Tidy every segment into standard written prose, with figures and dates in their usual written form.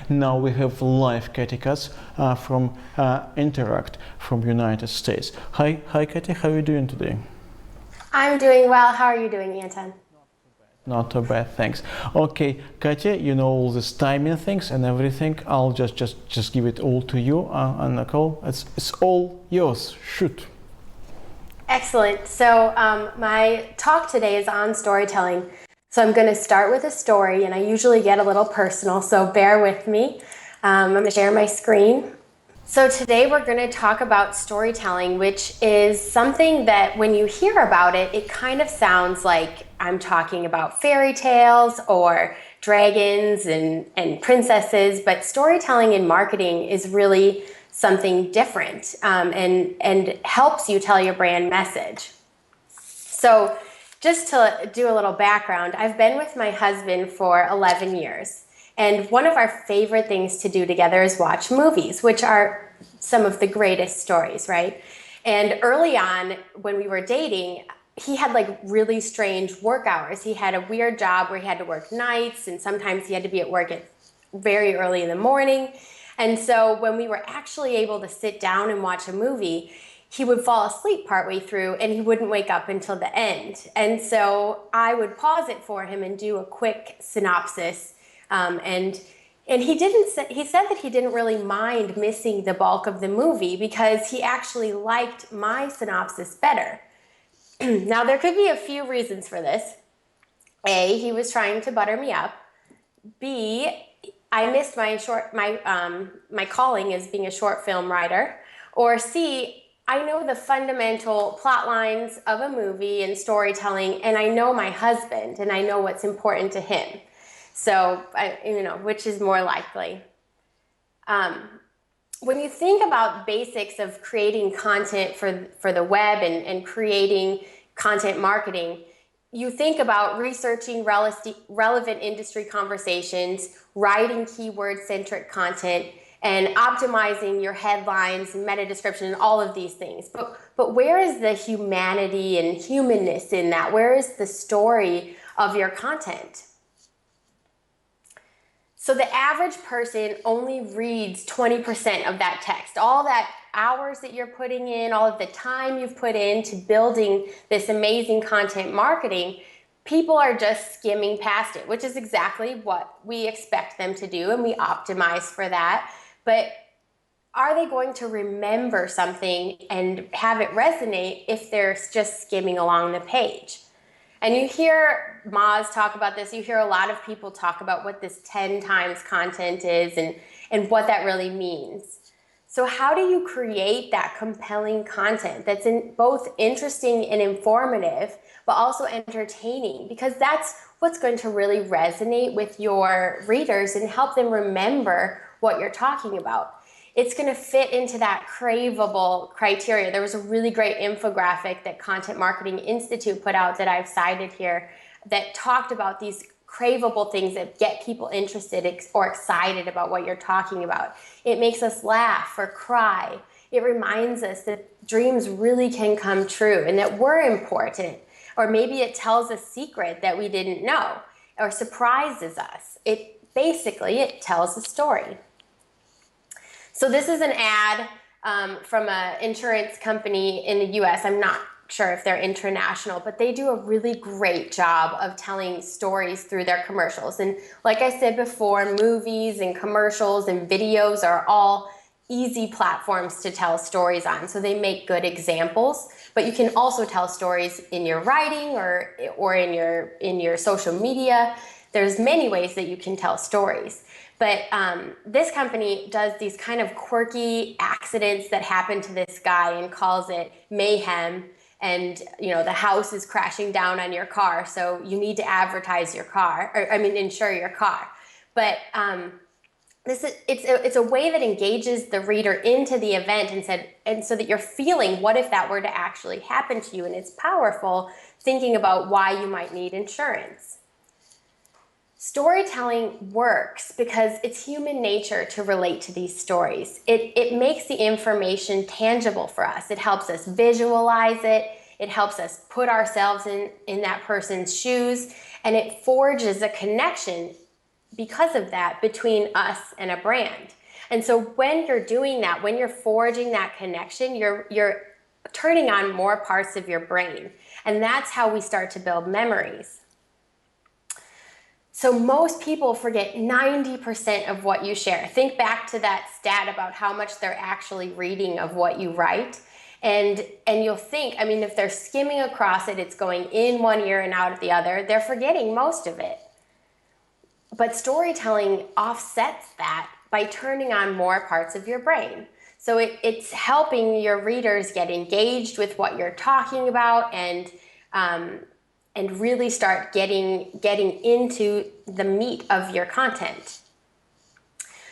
Now we have live Katy Katz from Interact from United States. Hi Katy, how are you doing today? I'm doing well. How are you doing, Anton? Not too bad, thanks. Okay, Katya, you know all these timing things and everything. I'll just give it all to you on the call. It's all yours. Shoot. Excellent. So my talk today is on storytelling. So I'm going to start with a story, and I usually get a little personal, so bear with me. I'm going to share my screen. So today we're going to talk about storytelling, which is something that when you hear about it, it kind of sounds like I'm talking about fairy tales or dragons and princesses, but storytelling in marketing is really something different and helps you tell your brand message. So just to do a little background, I've been with my husband for 11 years. And one of our favorite things to do together is watch movies, which are some of the greatest stories, right? And early on, when we were dating, he had like really strange work hours. He had a weird job where he had to work nights, and sometimes he had to be at work at very early in the morning. And so when we were actually able to sit down and watch a movie, he would fall asleep partway through and he wouldn't wake up until the end. And so I would pause it for him and do a quick synopsis. And he said that he didn't really mind missing the bulk of the movie because he actually liked my synopsis better. Now, there could be a few reasons for this. A, he was trying to butter me up. B, I missed my calling as being a short film writer. Or C, I know the fundamental plot lines of a movie and storytelling, and I know my husband, and I know what's important to him. So, which is more likely. When you think about basics of creating content for the web and creating content marketing, you think about researching relevant industry conversations, writing keyword-centric content, and optimizing your headlines and meta description and all of these things. But where is the humanity and humanness in that? Where is the story of your content? So the average person only reads 20% of that text. All that hours that you're putting in, all of the time you've put into building this amazing content marketing, people are just skimming past it, which is exactly what we expect them to do, and we optimize for that. But are they going to remember something and have it resonate if they're just skimming along the page? And you hear Moz talk about this. You hear a lot of people talk about what this 10 times content is and what that really means. So how do you create that compelling content that's both interesting and informative, but also entertaining? Because that's what's going to really resonate with your readers and help them remember what you're talking about. It's going to fit into that craveable criteria. There was a really great infographic that Content Marketing Institute put out that I've cited here that talked about these craveable things that get people interested or excited about what you're talking about. It makes us laugh or cry. It reminds us that dreams really can come true and that we're important. Or maybe it tells a secret that we didn't know or surprises us. It tells a story. So this is an ad from an insurance company in the US. I'm not sure if they're international, but they do a really great job of telling stories through their commercials. And like I said before, movies and commercials and videos are all easy platforms to tell stories on. So they make good examples, but you can also tell stories in your writing or in your social media. There's many ways that you can tell stories. But this company does these kind of quirky accidents that happen to this guy and calls it mayhem. And the house is crashing down on your car, so you need to advertise your car, insure your car. But it's a way that engages the reader into the event and so that you're feeling what if that were to actually happen to you, and it's powerful thinking about why you might need insurance. Storytelling works because it's human nature to relate to these stories. It makes the information tangible for us. It helps us visualize it. It helps us put ourselves in that person's shoes, and it forges a connection because of that between us and a brand. And so when you're doing that, when you're forging that connection, you're turning on more parts of your brain. And that's how we start to build memories. So most people forget 90% of what you share. Think back to that stat about how much they're actually reading of what you write. And you'll think, I mean, if they're skimming across it, it's going in one ear and out of the other, they're forgetting most of it. But storytelling offsets that by turning on more parts of your brain. So it's helping your readers get engaged with what you're talking about and really start getting into the meat of your content.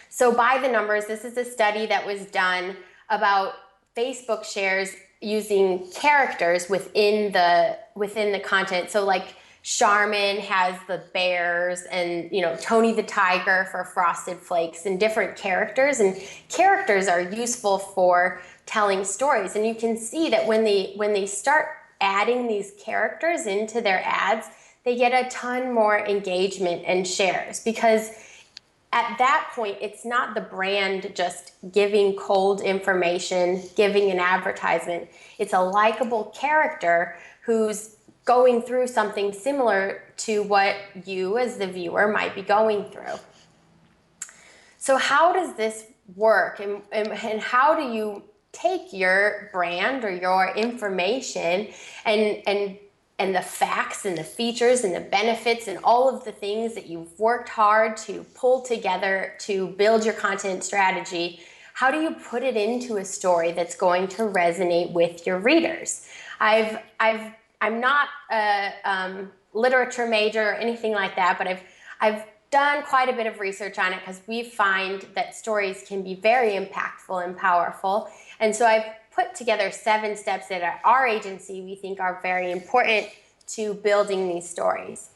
So by the numbers, this is a study that was done about Facebook shares using characters within the content. So like Charmin has the bears, and Tony the Tiger for Frosted Flakes, and different characters. And characters are useful for telling stories. And you can see that when they start adding these characters into their ads, they get a ton more engagement and shares, because at that point, it's not the brand just giving cold information, giving an advertisement. It's a likable character who's going through something similar to what you as the viewer might be going through. So how does this work, and how do you take your brand or your information and the facts and the features and the benefits and all of the things that you've worked hard to pull together to build your content strategy? How do you put it into a story that's going to resonate with your readers? I'm not a literature major or anything like that, but I've done quite a bit of research on it, because we find that stories can be very impactful and powerful. And so I've put together 7 steps that at our agency we think are very important to building these stories.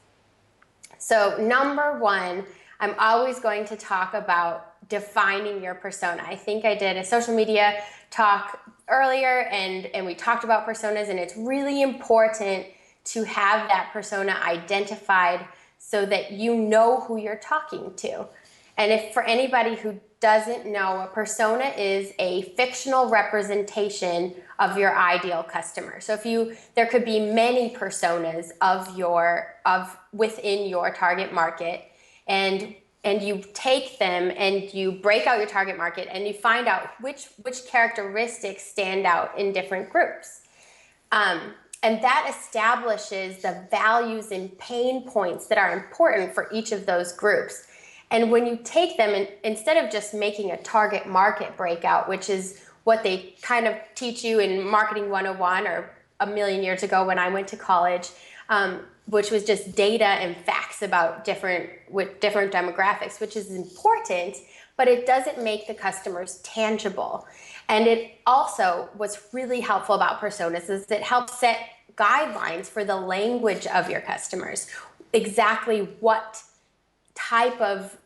So number 1, I'm always going to talk about defining your persona. I think I did a social media talk earlier, and we talked about personas, and it's really important to have that persona identified so that you know who you're talking to. And if for anybody who doesn't know, a persona is a fictional representation of your ideal customer. So there could be many personas within your target market, and you take them and you break out your target market and you find out which characteristics stand out in different groups. And that establishes the values and pain points that are important for each of those groups. And when you take them, and instead of just making a target market breakout, which is what they kind of teach you in Marketing 101 or a million years ago when I went to college, which was just data and facts about different demographics, which is important, but it doesn't make the customers tangible. And it also, what's really helpful about personas is it helps set guidelines for the language of your customers, exactly what type of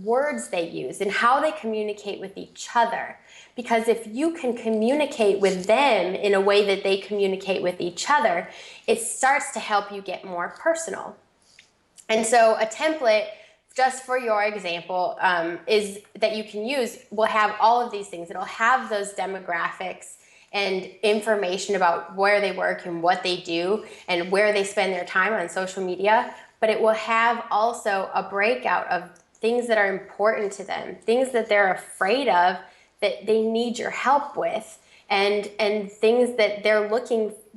words they use and how they communicate with each other. Because if you can communicate with them in a way that they communicate with each other, it starts to help you get more personal. And so a template, just for your example, is that you can use, will have all of these things. It'll have those demographics and information about where they work and what they do and where they spend their time on social media. But it will have also a breakout of things that are important to them, things that they're afraid of, that they need your help with, and things that they're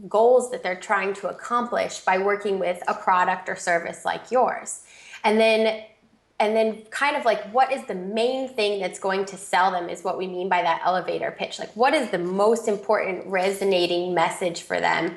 goals that they're trying to accomplish by working with a product or service like yours. And then kind of like, what is the main thing that's going to sell them is what we mean by that elevator pitch. Like, what is the most important resonating message for them?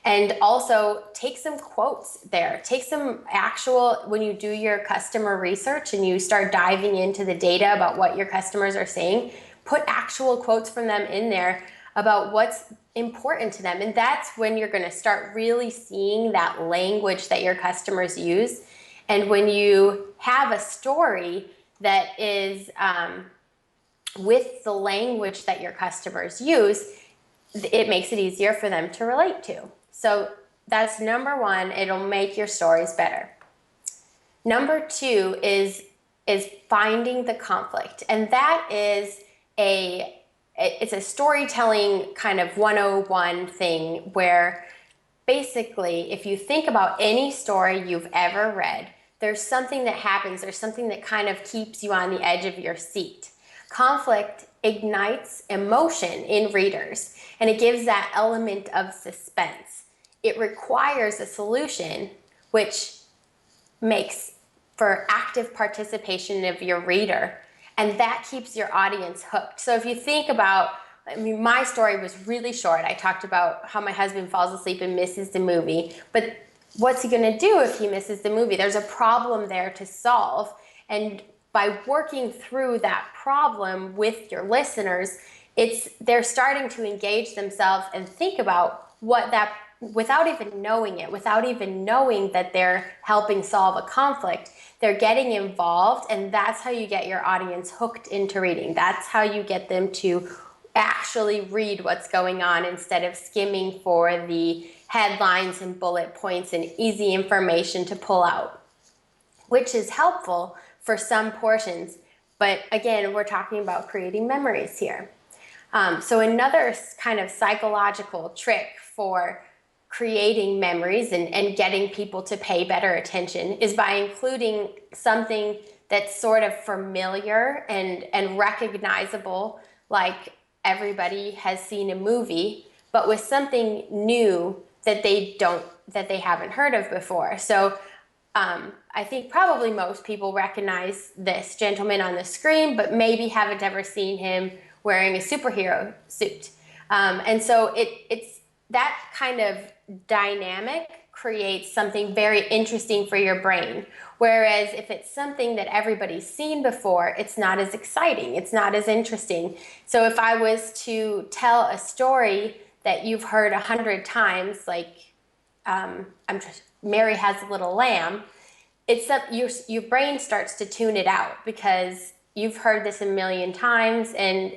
And also take some quotes there. Take some actual, when you do your customer research and you start diving into the data about what your customers are saying, put actual quotes from them in there about what's important to them. And that's when you're going to start really seeing that language that your customers use. And when you have a story that is with the language that your customers use, it makes it easier for them to relate to. So that's number 1. It'll make your stories better. Number two is finding the conflict. And that is it's a storytelling kind of 101 thing where basically, if you think about any story you've ever read, there's something that happens, there's something that kind of keeps you on the edge of your seat. Conflict ignites emotion in readers, and it gives that element of suspense. It requires a solution, which makes for active participation of your reader, and that keeps your audience hooked. So if you think about, I mean, my story was really short. I talked about how my husband falls asleep and misses the movie, but what's he gonna do if he misses the movie? There's a problem there to solve, and by working through that problem with your listeners, they're starting to engage themselves and think about what that, without even knowing it, without even knowing that they're helping solve a conflict, they're getting involved, and that's how you get your audience hooked into reading. That's how you get them to actually read what's going on instead of skimming for the headlines and bullet points and easy information to pull out, which is helpful for some portions. But again, we're talking about creating memories here. So another kind of psychological trick for creating memories and getting people to pay better attention is by including something that's sort of familiar and recognizable, like everybody has seen a movie, but with something new that they haven't heard of before. So I think probably most people recognize this gentleman on the screen, but maybe haven't ever seen him wearing a superhero suit. And so it's that kind of dynamic creates something very interesting for your brain. Whereas if it's something that everybody's seen before, it's not as exciting, it's not as interesting. So if I was to tell a story that you've heard 100 times, like Mary Has a Little Lamb, your brain starts to tune it out because you've heard this a million times and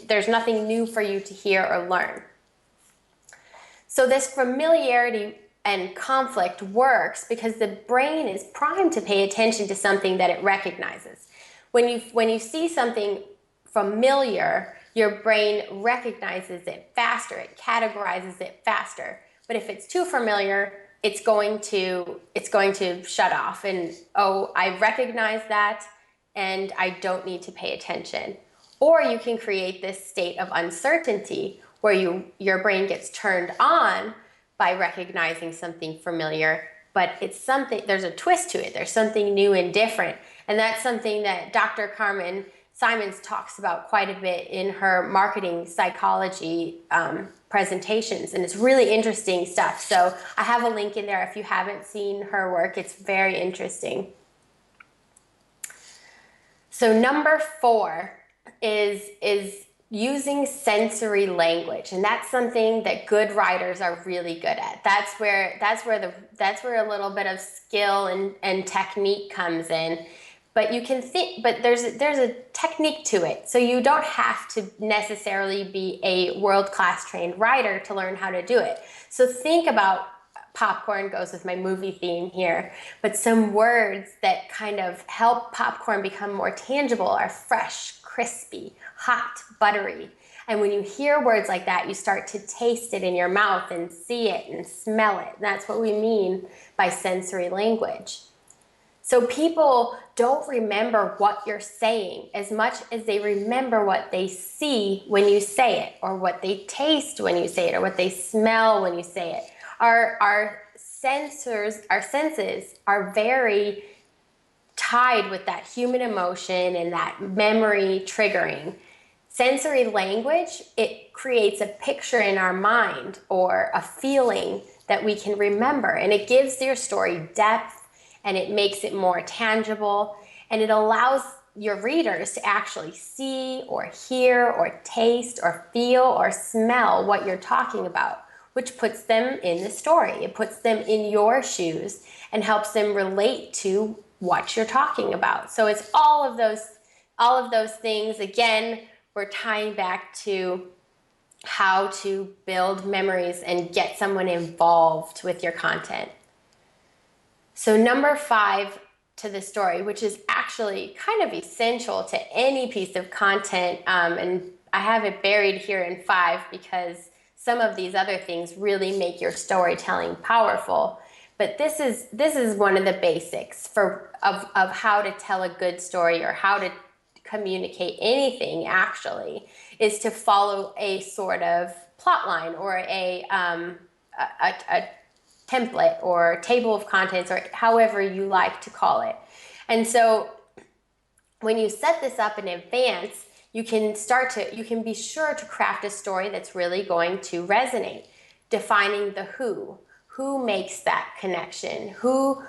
there's nothing new for you to hear or learn. So this familiarity and conflict works because the brain is primed to pay attention to something that it recognizes. When you see something familiar, your brain recognizes it faster, it categorizes it faster. But if it's too familiar, it's going to shut off and, oh, I recognize that and I don't need to pay attention. Or you can create this state of uncertainty where your brain gets turned on by recognizing something familiar, but there's a twist to it. There's something new and different. And that's something that Dr. Carmen Simons talks about quite a bit in her marketing psychology presentations. And it's really interesting stuff. So I have a link in there if you haven't seen her work. It's very interesting. So number 4 is using sensory language, and that's something that good writers are really good at. That's where a little bit of skill and technique comes in. But you can think, but there's a technique to it. So you don't have to necessarily be a world-class trained writer to learn how to do it. So think about, popcorn goes with my movie theme here, but some words that kind of help popcorn become more tangible are fresh, crispy, hot, buttery. And when you hear words like that, you start to taste it in your mouth and see it and smell it. And that's what we mean by sensory language. So people don't remember what you're saying as much as they remember what they see when you say it, or what they taste when you say it, or what they smell when you say it. Our senses are very tied with that human emotion and that memory triggering. Sensory language, it creates a picture in our mind or a feeling that we can remember, and it gives your story depth, and it makes it more tangible, and it allows your readers to actually see or hear or taste or feel or smell what you're talking about, which puts them in the story. It puts them in your shoes and helps them relate to what you're talking about. So it's all of those things. Again, we're tying back to how to build memories and get someone involved with your content. So number 5, to the story, which is actually kind of essential to any piece of content. And I have it buried here in 5 because some of these other things really make your storytelling powerful. But this is one of the basics of how to tell a good story, or how to communicate anything, actually, is to follow a sort of plot line, or a template, or table of contents, or however you like to call it. And so when you set this up in advance, you can be sure to craft a story that's really going to resonate. Defining the who makes that connection, who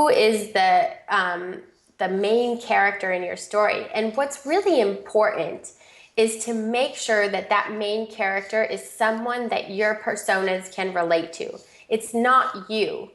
is the main character in your story. And what's really important is to make sure that that main character is someone that your personas can relate to. It's not you.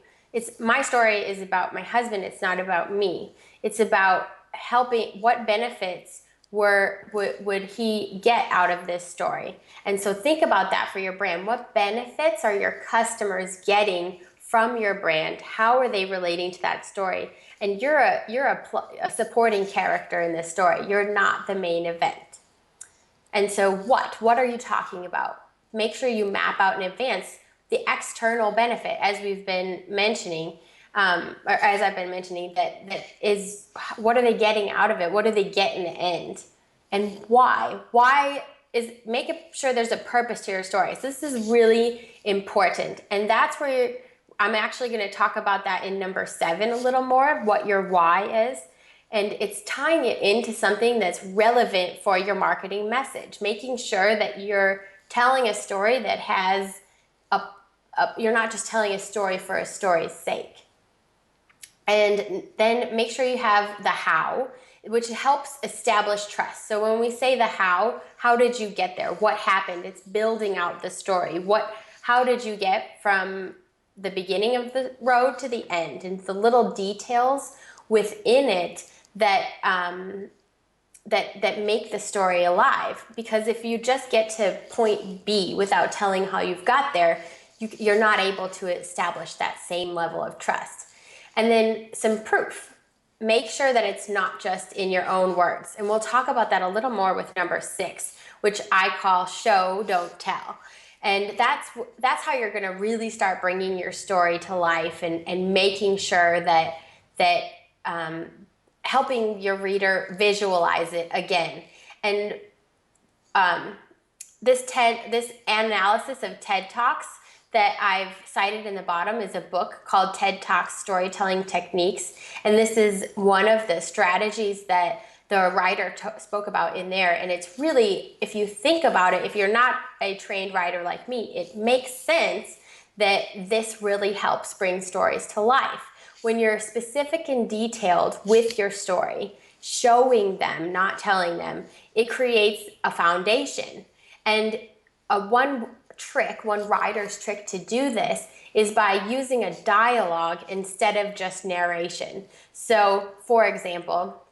My story is about my husband. It's not about me. It's about helping, what benefits would he get out of this story? And so think about that for your brand. What benefits are your customers getting from your brand? How are they relating to that story? And you're a supporting character in this story. You're not the main event. And so what are you talking about? Make sure you map out in advance the external benefit, as we've been mentioning, or as I've been mentioning, that is, what are they getting out of it? What do they get in the end? And why? Make sure there's a purpose to your story. So this is really important. And that's where I'm actually going to talk about that in number 7 a little more, what your why is. And it's tying it into something that's relevant for your marketing message, making sure that you're telling a story that has you're not just telling a story for a story's sake. And then make sure you have the how, which helps establish trust. So when we say the how did you get there? What happened? It's building out the story. How did you get from the beginning of the road to the end? And the little details within it that make the story alive. Because if you just get to point B without telling how you've got there, you're not able to establish that same level of trust. And then some proof. Make sure that it's not just in your own words. And we'll talk about that a little more with number 6, which I call show, don't tell. And that's how you're going to really start bringing your story to life, and making sure that helping your reader visualize it again. And this analysis of TED Talks that I've cited in the bottom is a book called TED Talks Storytelling Techniques. And this is one of the strategies that the writer spoke about in there. And it's really, if you think about it, if you're not a trained writer like me, it makes sense that this really helps bring stories to life. When you're specific and detailed with your story, showing them, not telling them, it creates a foundation. And one writer's trick to do this is by using a dialogue instead of just narration. So, for example,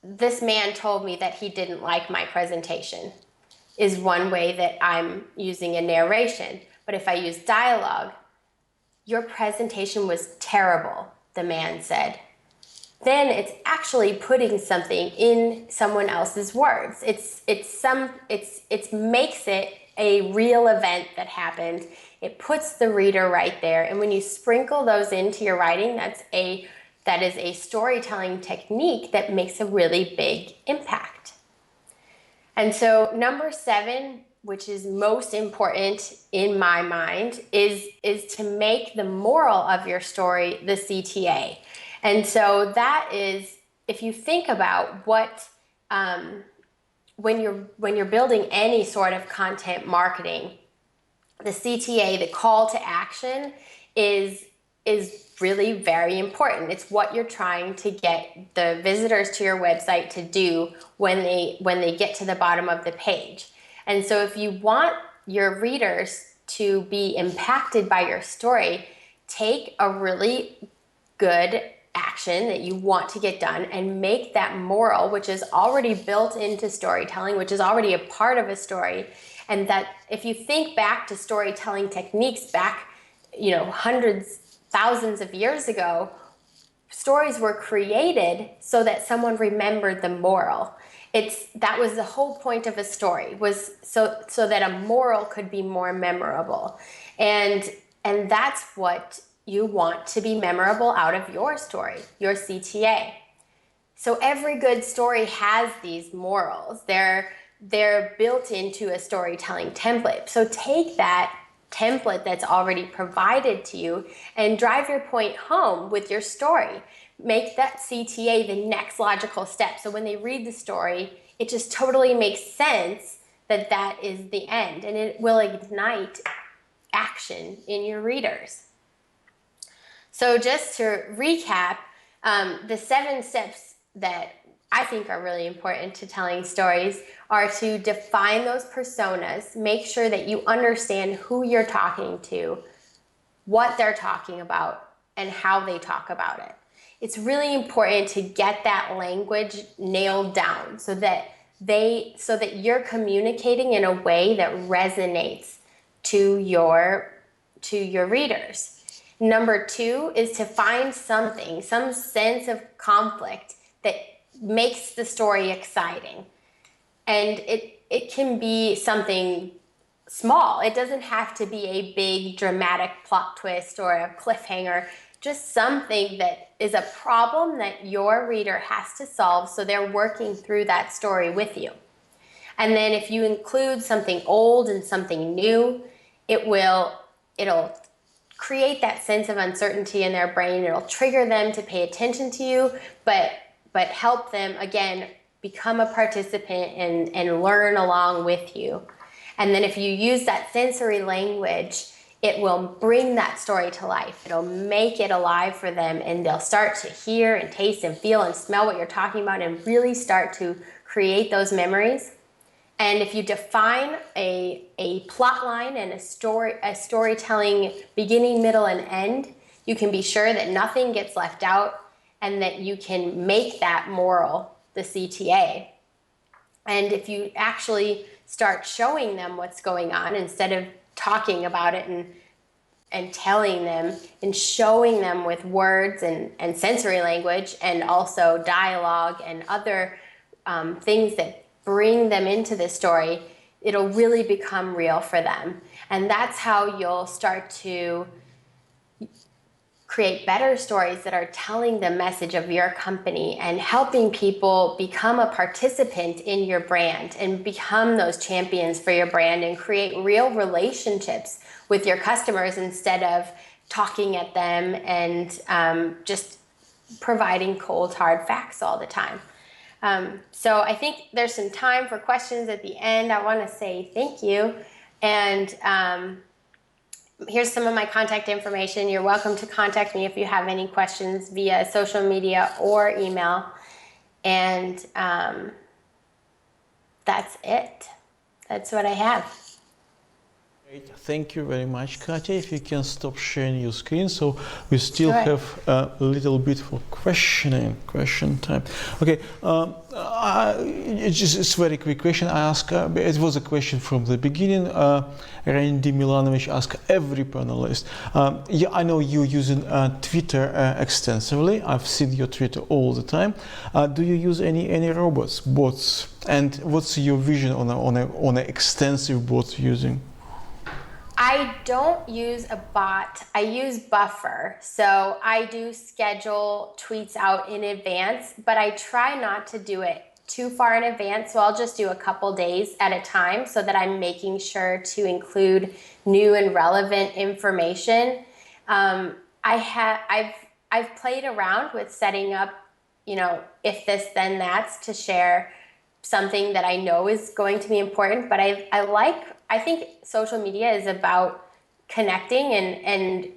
this man told me that he didn't like my presentation, is one way that I'm using a narration. But if I use dialogue, your presentation was terrible, the man said. Then it's actually putting something in someone else's words. It makes it a real event that happened. It puts the reader right there. And when you sprinkle those into your writing, that is a storytelling technique that makes a really big impact. And so number 7, which is most important in my mind, is to make the moral of your story the CTA. And so that is, if you think about what, when you're building any sort of content marketing, the CTA, the call to action, is really very important. It's what you're trying to get the visitors to your website to do when they get to the bottom of the page. And so if you want your readers to be impacted by your story, take a really good action that you want to get done and make that moral, which is already built into storytelling, which is already a part of a story. And that if you think back to storytelling techniques back, hundreds, thousands of years ago, stories were created so that someone remembered the moral. That was the whole point of a story, was so that a moral could be more memorable. And that's what you want to be memorable out of your story, your CTA. So every good story has these morals. They're built into a storytelling template. So take that template that's already provided to you and drive your point home with your story. Make that CTA the next logical step. So when they read the story, it just totally makes sense that that is the end, and it will ignite action in your readers. So just to recap, the 7 steps that I think are really important to telling stories are to define those personas, make sure that you understand who you're talking to, what they're talking about, and how they talk about it. It's really important to get that language nailed down so that you're communicating in a way that resonates to your readers. Number 2 is to find some sense of conflict that makes the story exciting. And it can be something small. It doesn't have to be a big dramatic plot twist or a cliffhanger, just something that is a problem that your reader has to solve, so they're working through that story with you. And then if you include something old and something new, it'll create that sense of uncertainty in their brain. It'll trigger them to pay attention to you, but help them, again, become a participant and learn along with you. And then if you use that sensory language, it will bring that story to life. It'll make it alive for them, and they'll start to hear and taste and feel and smell what you're talking about and really start to create those memories. And if you define a plot line and a storytelling beginning, middle, and end, you can be sure that nothing gets left out and that you can make that moral the CTA. And if you actually start showing them what's going on instead of talking about it and telling them and showing them with words and sensory language and also dialogue and other things that bring them into the story, it'll really become real for them. And that's how you'll start to create better stories that are telling the message of your company and helping people become a participant in your brand and become those champions for your brand and create real relationships with your customers instead of talking at them and just providing cold, hard facts all the time. So I think there's some time for questions at the end. I want to say thank you. And here's some of my contact information. You're welcome to contact me if you have any questions via social media or email. And that's it. That's what I have. Great. Thank you very much, Katya. If you can stop sharing your screen, so we still Sure. have a little bit for question time. Okay, it's a very quick question. I ask. It was a question from the beginning. Randy Milanovic asked every panelist. Yeah, I know you're using Twitter extensively. I've seen your Twitter all the time. Do you use any bots? And what's your vision on a extensive bot using? I don't use a bot. I use Buffer. So I do schedule tweets out in advance, but I try not to do it too far in advance. So I'll just do a couple days at a time so that I'm making sure to include new and relevant information. I've played around with setting up, if this, then that's, to share something that I know is going to be important, but I think social media is about connecting and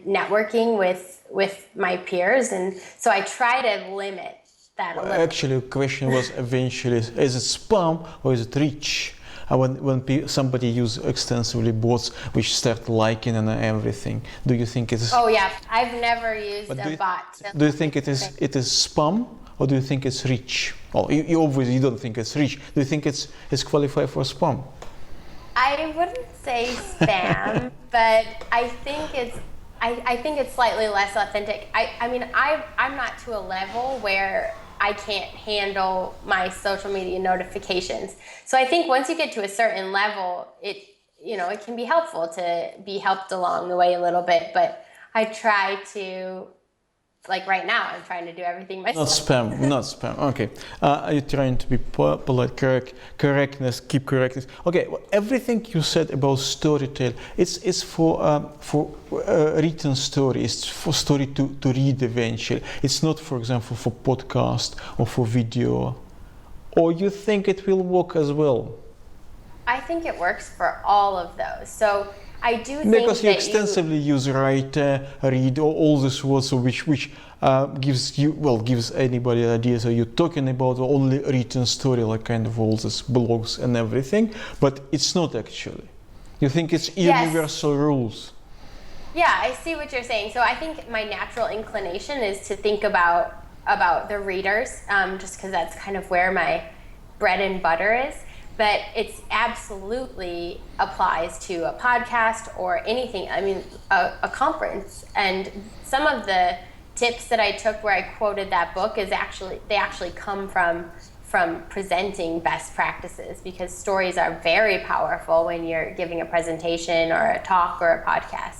networking with my peers, and so I try to limit that a little. Actually, the question was eventually, is it spam or is it reach? When somebody uses extensively bots which start liking and everything, do you think it is? Oh yeah, I've never used a bot. Do you think it is spam? Or do you think it's reach? Well, you obviously don't think it's reach. Do you think it's qualified for spam? I wouldn't say spam, but I I think it's slightly less authentic. I mean, I'm not to a level where I can't handle my social media notifications. So I think once you get to a certain level, it can be helpful to be helped along the way a little bit. But I try to, like right now, I'm trying to do everything myself. Not spam. Okay. You're trying to be polite, correctness, keep correctness. Okay. Well, everything you said about storytelling, it's for written story. It's for story to read eventually. It's not, for example, for podcast or for video. Or you think it will work as well? I think it works for all of those. So I do think because you that extensively use write, read, all these words, so which gives anybody an idea. So you're talking about only written story, like kind of all these blogs and everything, but it's not actually. You think it's universal rules? Yeah, I see what you're saying. So I think my natural inclination is to think about the readers, just because that's kind of where my bread and butter is. But it's absolutely applies to a podcast or anything. I mean, a conference. And some of the tips that I took where I quoted that book they actually come from presenting best practices, because stories are very powerful when you're giving a presentation or a talk or a podcast.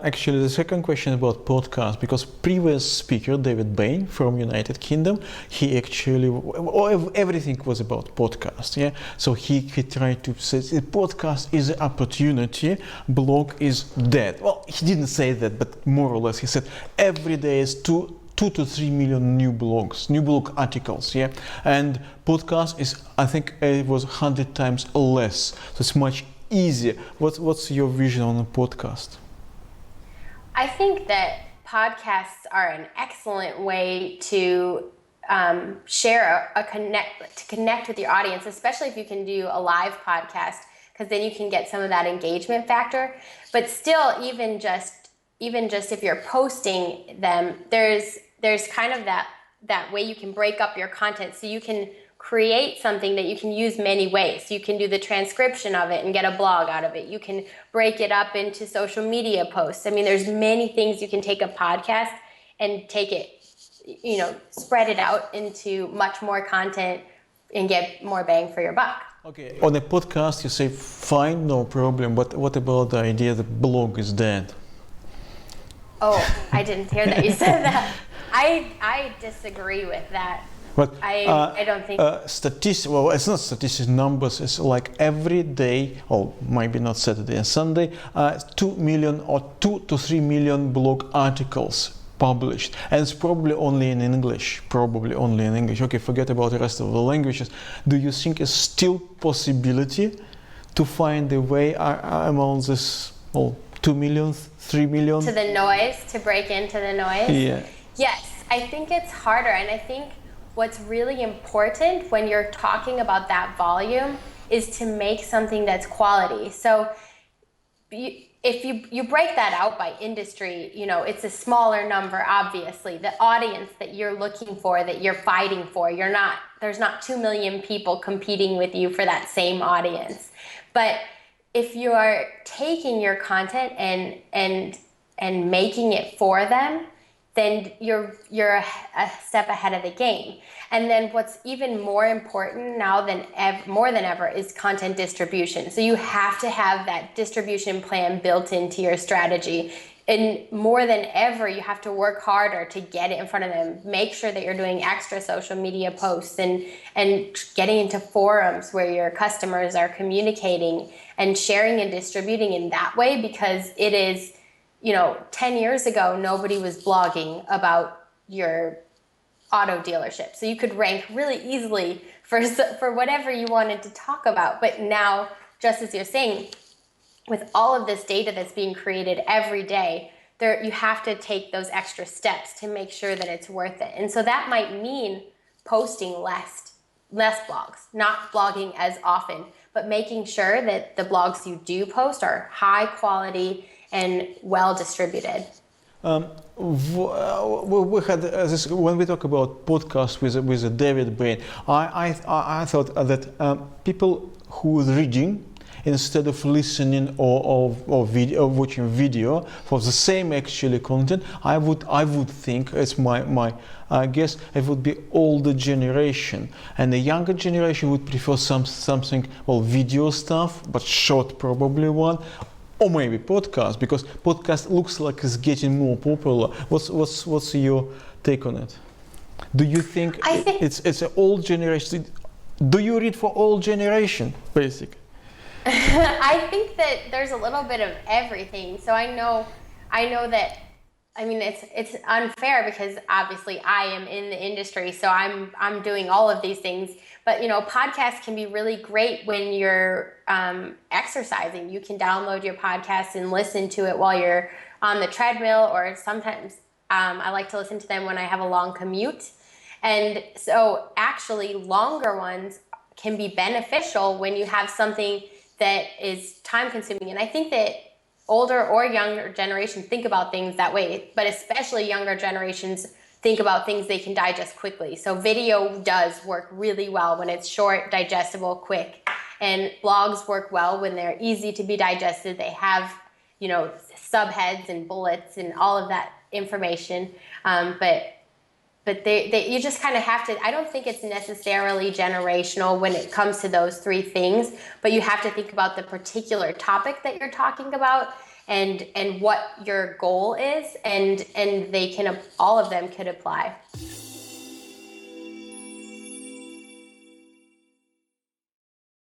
Actually, the second question about podcast, because previous speaker David Bain from United Kingdom, he actually everything was about podcast. Yeah, so he tried to say podcast is an opportunity, blog is dead. Well, he didn't say that, but more or less he said every day is 2 to 3 million new blog articles, yeah, and podcast is, I think it was 100 times less, so it's much easier. What's your vision on a podcast? I think that podcasts are an excellent way to share to connect with your audience, especially if you can do a live podcast, because then you can get some of that engagement factor. But still, even just if you're posting them, there's kind of that way you can break up your content, so you can create something that you can use many ways. You can do the transcription of it and get a blog out of it. You can break it up into social media posts. I mean, there's many things you can take a podcast and take it, spread it out into much more content and get more bang for your buck. Okay, on a podcast you say fine, no problem, but what about the idea that blog is dead? Oh, I didn't hear that you said that. I disagree with that. But I don't think well, it's not statistics, numbers. It's like every day, or maybe not Saturday and Sunday, 2 million or 2 to 3 million blog articles published, and it's probably only in English. Okay, forget about the rest of the languages. Do you think it's still possibility to find a way among this 2 million, 3 million? To break into the noise? Yeah. Yes, I think it's harder, and I think what's really important when you're talking about that volume is to make something that's quality. So if you break that out by industry, it's a smaller number, obviously. The audience that you're looking for, that you're fighting for, there's not 2 million people competing with you for that same audience. But if you are taking your content and making it for them, then you're a step ahead of the game. And then what's even more important now more than ever is content distribution. So you have to have that distribution plan built into your strategy. And more than ever, you have to work harder to get it in front of them. Make sure that you're doing extra social media posts and getting into forums where your customers are communicating and sharing and distributing in that way, because it is, 10 years ago, nobody was blogging about your auto dealership. So you could rank really easily for whatever you wanted to talk about. But now, just as you're saying, with all of this data that's being created every day, you have to take those extra steps to make sure that it's worth it. And so that might mean posting less blogs, not blogging as often, but making sure that the blogs you do post are high quality and well distributed. We had this when we talk about podcasts with David Bain. I thought that people who are reading instead of listening or video or watching video for the same actually content. I would think, it's my guess, it would be older generation, and the younger generation would prefer something, well, video stuff, but short probably one, or maybe podcast, because podcast looks like it's getting more popular. What's your take on it? Do you think it's an old generation? Do you read for old generation, basically? I think that there's a little bit of everything. So I know that, I mean, it's unfair because obviously I am in the industry, so I'm doing all of these things. But podcasts can be really great when you're exercising. You can download your podcast and listen to it while you're on the treadmill, or sometimes I like to listen to them when I have a long commute. And so actually longer ones can be beneficial when you have something that is time consuming. And I think that older or younger generations think about things that way, but especially younger generations think about things they can digest quickly. So video does work really well when it's short, digestible, quick. And blogs work well when they're easy to be digested. They have, subheads and bullets and all of that information. But you just kind of have to, I don't think it's necessarily generational when it comes to those three things, but you have to think about the particular topic that you're talking about and what your goal is, and all of them could apply.